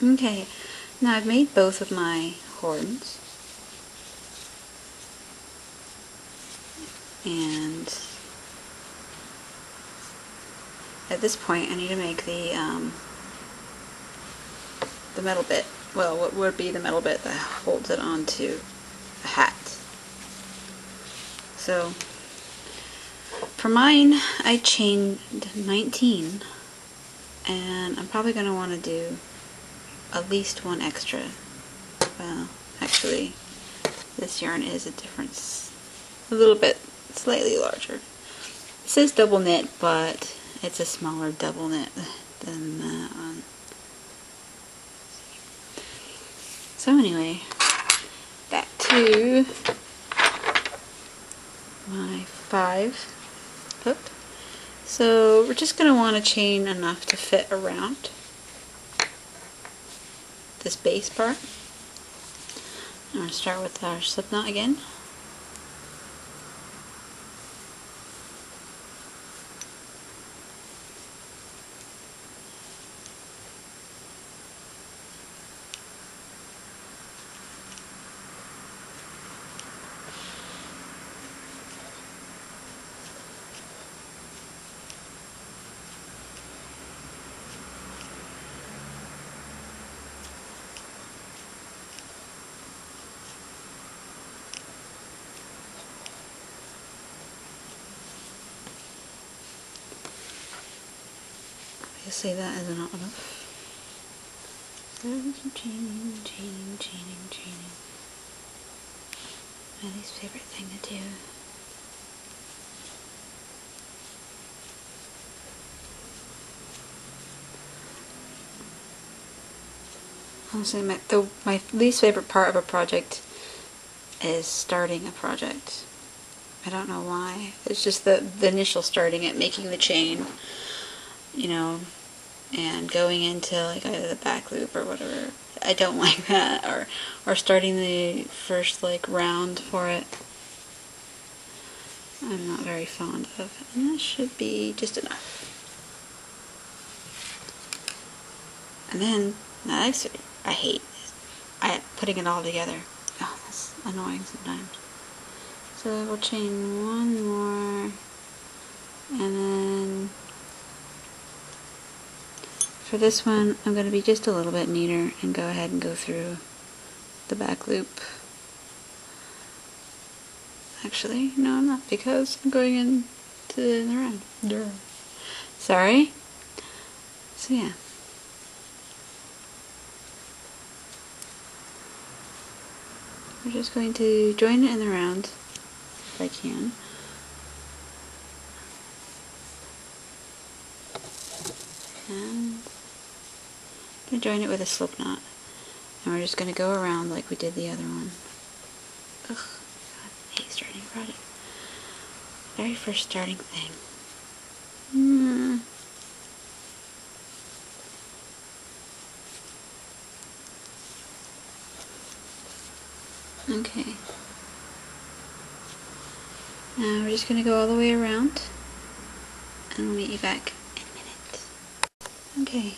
Okay, now I've made both of my horns, and at this point I need to make the metal bit, well, what would be the metal bit that holds it onto the hat. So for mine I chained 19, and I'm probably going to want to do at least one extra. Well, actually, this yarn is a difference, a little bit, slightly larger. It says double knit, but it's a smaller double knit than that one. So anyway, back to my 5 hook. So we're just going to want to chain enough to fit around this base part. I'm going to start with our slip knot again. Obviously that is not enough. Chaining. My least favorite thing to do. Honestly, my least favorite part of a project is starting a project. I don't know why. It's just the initial starting it, making the chain, you know, and going into like either the back loop or whatever. I don't like that, or starting the first like round for it. I'm not very fond of, and that should be just enough. And then next, I hate putting it all together. Oh, that's annoying sometimes. So we'll chain one more, and then for this one I'm going to be just a little bit neater and go ahead and go through the back loop. Actually, no, I'm not, because I'm going into the round. Sorry. So yeah. We're just going to join it in the round if I can. And I'm going to join it with a slip knot. And we're just going to go around like we did the other one. Ugh, God, I hate starting a project. Very first starting thing. Okay. Now we're just going to go all the way around, and we'll meet you back in a minute. Okay.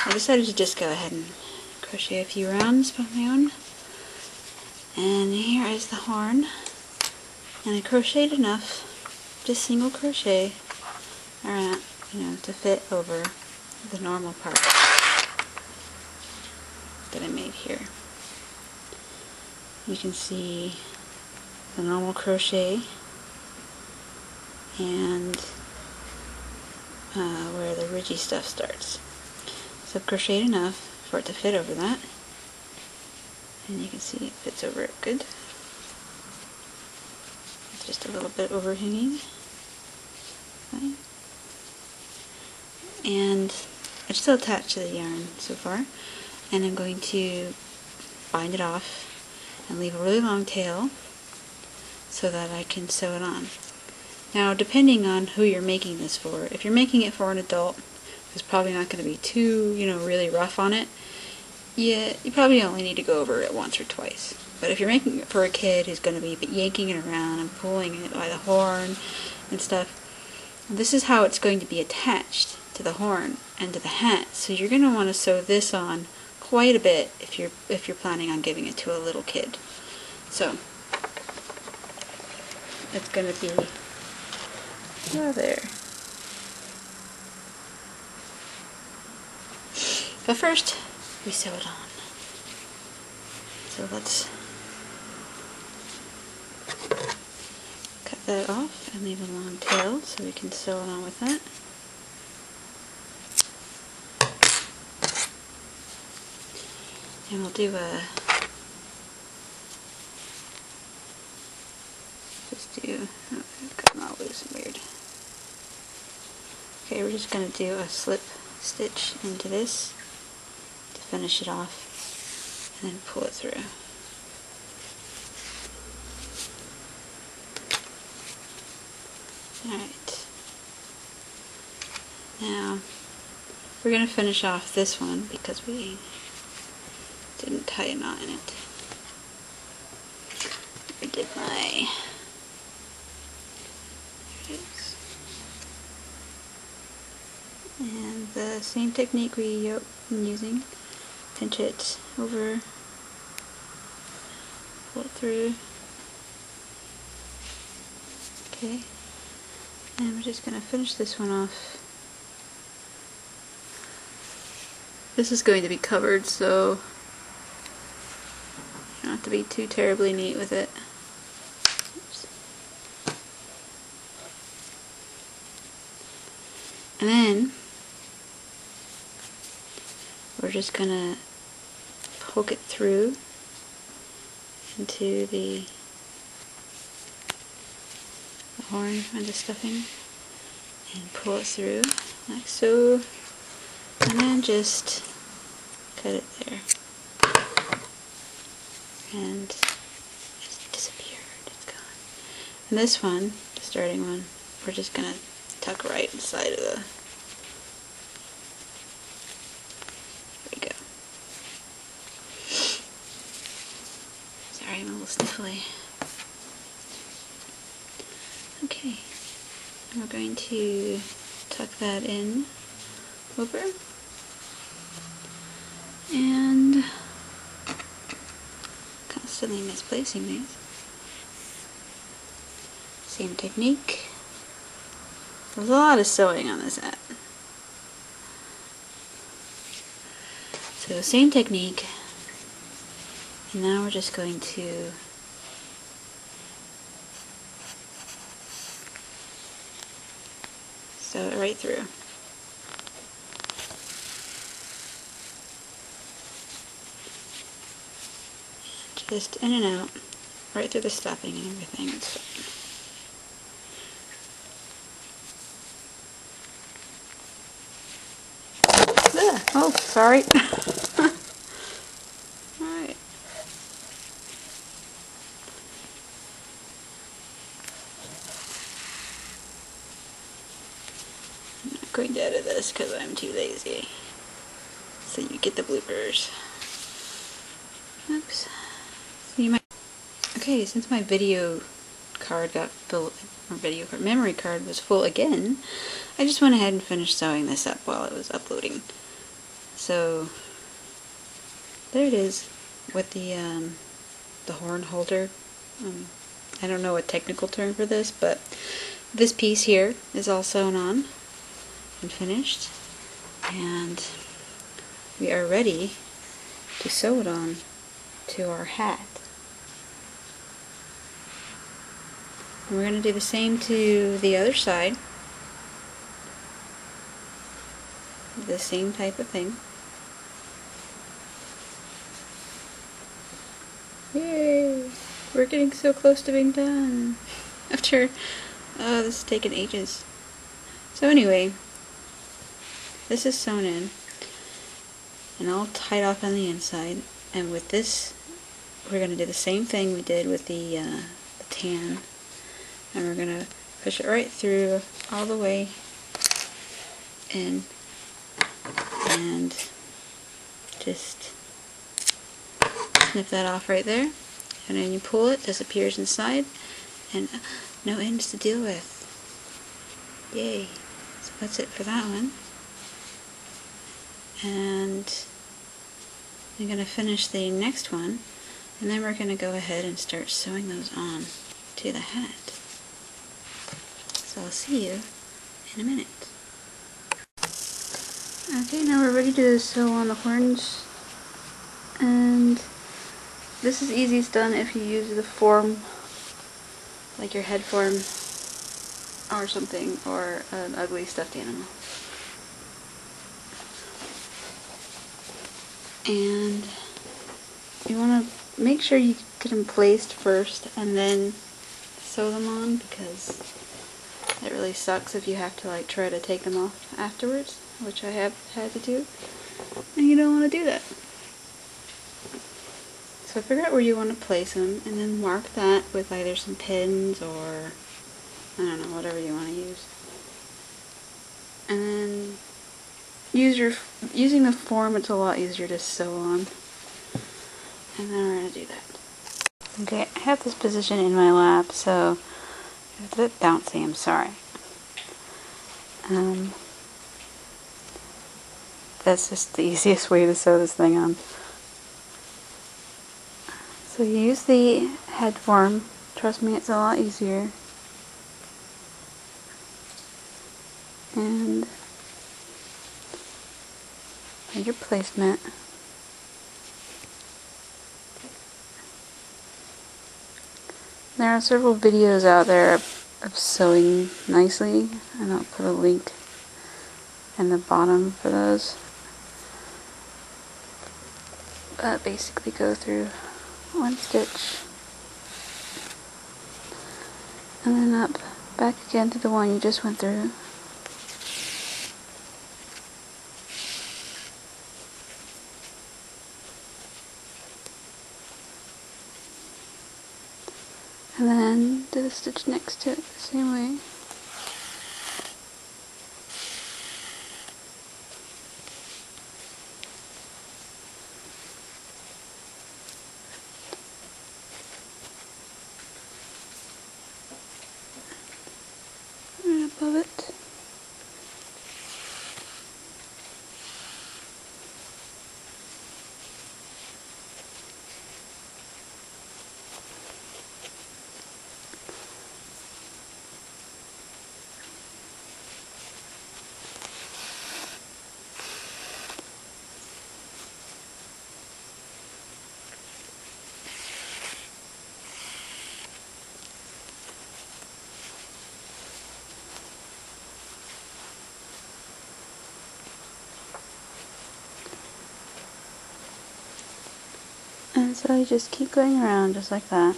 I decided to just go ahead and crochet a few rounds of my own. And here is the horn. And I crocheted enough, just single crochet around, you know, to fit over the normal part that I made here. You can see the normal crochet and where the ridgy stuff starts. So I've crocheted enough for it to fit over that, and you can see it fits over it good. It's just a little bit overhanging. Fine. And it's still attached to the yarn so far, and I'm going to bind it off and leave a really long tail so that I can sew it on. Now, depending on who you're making this for, if you're making it for an adult who's probably not going to be too, you know, really rough on it, yeah, you probably only need to go over it once or twice. But if you're making it for a kid who's going to be yanking it around and pulling it by the horn and stuff, this is how it's going to be attached to to the horn and to the hat. So you're going to want to sew this on quite a bit if you're planning on giving it to a little kid. So it's going to be there. But first, we sew it on. So let's cut that off and leave a long tail so we can sew it on with that. And we'll do a, oh, I've gotten all loose and weird. Okay, we're just going to do a slip stitch into this to finish it off, and then pull it through. Alright. Now, we're going to finish off this one because we didn't tie a knot in it. I did my... There it is. And the same technique we've been using. Pinch it over, pull it through. Okay. And we're just going to finish this one off. This is going to be covered, so you don't have to be too terribly neat with it. Oops. And then we're just going to poke it through into the horn and the stuffing and pull it through like so, and then just cut it there, and it's disappeared, it's gone. And this one, the starting one, we're just gonna tuck right inside of the, there we go. Sorry, I'm a little sniffly. Okay, and we're going to tuck that in over, and constantly misplacing these. Same technique. There's a lot of sewing on this hat. So same technique, and now we're just going to sew it right through. Just in and out, right through the stuffing and everything. It's fine. Oh, sorry. Alright. I'm not going to edit this because I'm too lazy. So you get the bloopers. Oops. So you might. Okay, since my video card got full, or memory card was full again, I just went ahead and finished sewing this up while it was uploading. So there it is with the horn holder. I don't know a technical term for this, but this piece here is all sewn on and finished, and we are ready to sew it on to our hat. And we're going to do the same to the other side, the same type of thing. Yay! We're getting so close to being done after this has taken ages. So anyway, this is sewn in and all tied off on the inside, and with this we're going to do the same thing we did with the tan, and we're going to push it right through all the way in and just snip that off right there, and then you pull it, disappears inside, and no ends to deal with. Yay! So that's it for that one. and I'm going to finish the next one, and then we're going to go ahead and start sewing those on to the hat. So I'll see you in a minute. Okay, now we're ready to sew on the horns, and this is easiest done if you use the form, like your head form or something, or an ugly stuffed animal. And you want to make sure you get them placed first and then sew them on, because it really sucks if you have to like try to take them off afterwards, which I have had to do, and you don't want to do that. So figure out where you want to place them, and then mark that with either some pins or, I don't know, whatever you want to use. And then using the form, it's a lot easier to sew on. And then we're going to do that. Okay, I have this position in my lap, so if it's a bit bouncy, I'm sorry. That's just the easiest way to sew this thing on. So you use the head form. Trust me, it's a lot easier. And find your placement. There are several videos out there of sewing nicely, and I'll put a link in the bottom for those. But basically go through one stitch and then up, back again to the one you just went through. And then do the stitch next to it the same way. Right above it. And so you just keep going around just like that.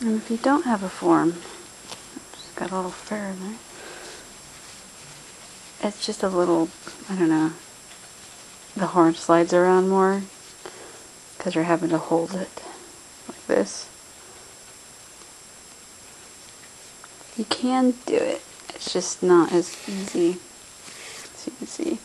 And if you don't have a form, oops, got a little fur in there. It's just a little, I don't know, the horn slides around more because you're having to hold it like this. You can do it, it's just not as easy as you can see.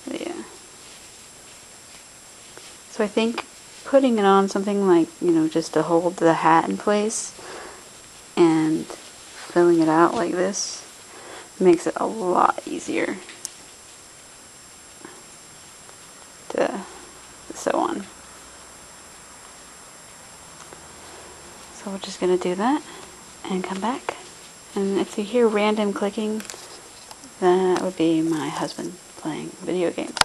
But yeah. So I think putting it on something like, just to hold the hat in place and filling it out like this makes it a lot easier to sew on. So we're just going to do that and come back. And if you hear random clicking, that would be my husband playing video games.